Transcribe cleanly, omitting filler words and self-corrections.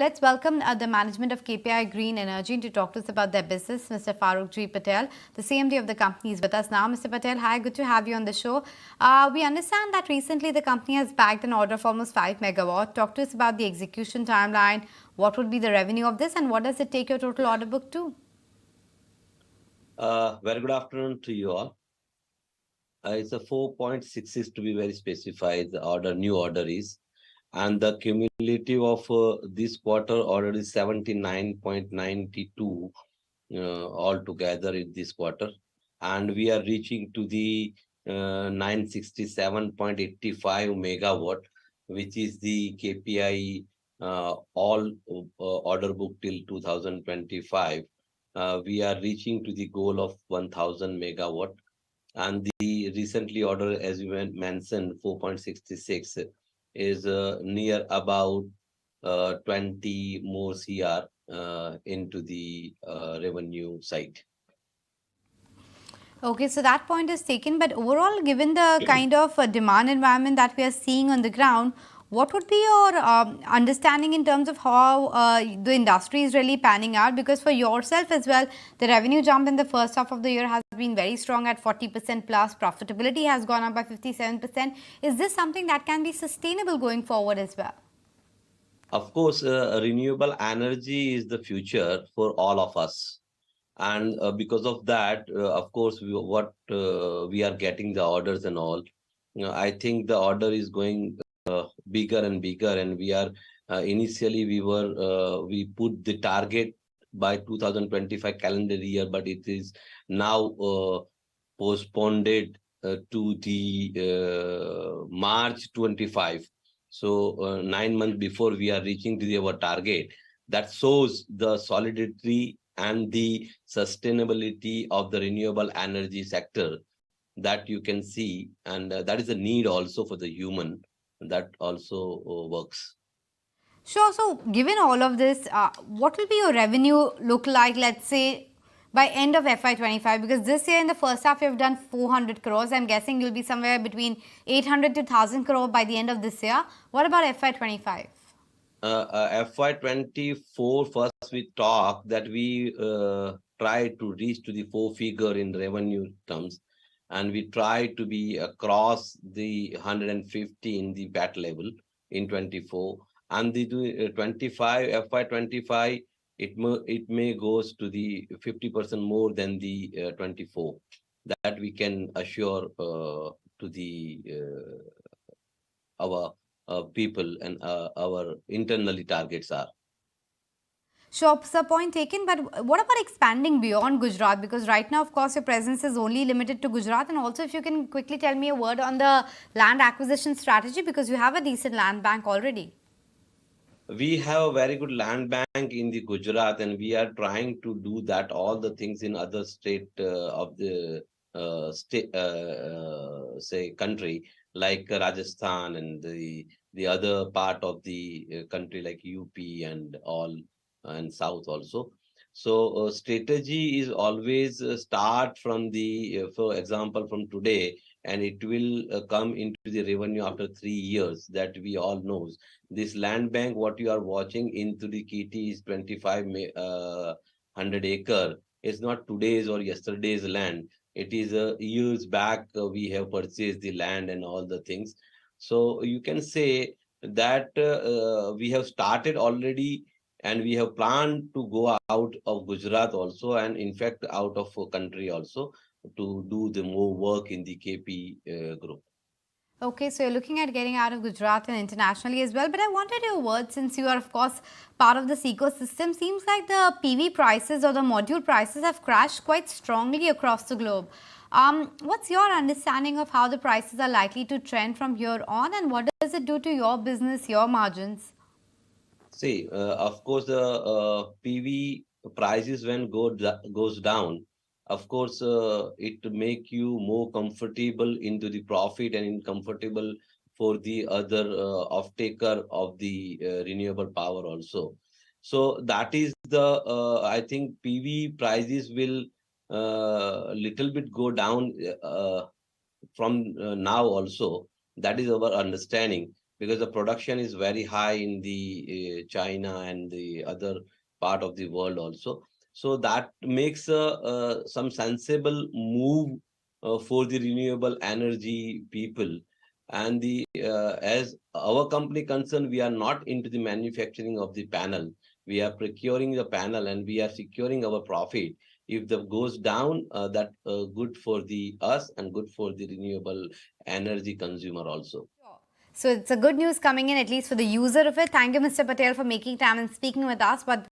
Let's welcome the management of KPI Green Energy to talk to us about their business. Mr. Faruk G. Patel, the CMD of the company, is with us now. Mr. Patel, hi, good to have you on the show. We understand that recently the company has bagged an order of almost 5 megawatt. Talk to us about the execution timeline. What would be the revenue of this, and what does it take your total order book to? Very good afternoon to you all. It's a 4.66 to be very specified. The new order is, and the cumulative of this quarter order is 79.92 altogether in this quarter, and we are reaching to the 967.85 megawatt, which is the KPI all order book till 2025. We are reaching to the goal of 1000 megawatt, and the recently order, as you mentioned, 4.66 is near about 20 more CR into the revenue side. Okay, so that point is taken, but overall, given the kind of demand environment that we are seeing on the ground, what would be your understanding in terms of how the industry is really panning out? Because for yourself as well, the revenue jump in the first half of the year has been very strong at 40% plus. Profitability has gone up by 57%. Is this something that can be sustainable going forward as well? Of course, renewable energy is the future for all of us. And because of that, of course, we are getting the orders and all. I think the order is going bigger and bigger, and we are initially we put the target by 2025 calendar year, but it is now postponed to the March 25. So 9 months before we are reaching to our target. That shows the solidity and the sustainability of the renewable energy sector that you can see, and that is a need also for the human that also works. Sure. So, given all of this, what will be your revenue look like, let's say, by end of FY25? Because this year in the first half, you've done 400 crores. I'm guessing you'll be somewhere between 800 to 1000 crore by the end of this year. What about FY25? FY24, first we talk that we try to reach to the four figure in revenue terms, and we try to be across the 150 in the PAT level in 24, and the 25 FY25 it may goes to the 50% more than the 24, that we can assure to the our people, and our internally targets are. Sure, sir, point taken. But what about expanding beyond Gujarat? Because right now, of course, your presence is only limited to Gujarat. And also, if you can quickly tell me a word on the land acquisition strategy, because you have a decent land bank already. We have a very good land bank in the Gujarat, and we are trying to do that all the things in other state of the state say country, like Rajasthan and the other part of the country like UP and all, and South also. So strategy is always start from the for example from today, and it will come into the revenue after 3 years, that we all knows. This land bank what you are watching into the KT is 100 acre. It's not today's or yesterday's land. It is years back we have purchased the land and all the things. So you can say that we have started already, and we have planned to go out of Gujarat also, and in fact out of country also, to do the more work in the KP group. Okay, so you're looking at getting out of Gujarat and internationally as well. But I wanted your word, since you are, of course, part of this ecosystem. Seems like the PV prices or the module prices have crashed quite strongly across the globe. What's your understanding of how the prices are likely to trend from here on, and what does it do to your business, your margins? See, of course, the PV prices when goes down, of course, it make you more comfortable into the profit and comfortable for the other off-taker of the renewable power also. So that is the, I think PV prices will little bit go down from now also. That is our understanding. because the production is very high in the China and the other part of the world also. So that makes some sensible move for the renewable energy people. And the as our company concerned, we are not into the manufacturing of the panel. We are procuring the panel and we are securing our profit. If the goes down, that good for the us and good for the renewable energy consumer also. So it's a good news coming in, at least for the user of it. Thank you, Mr. Patel, for making time and speaking with us. But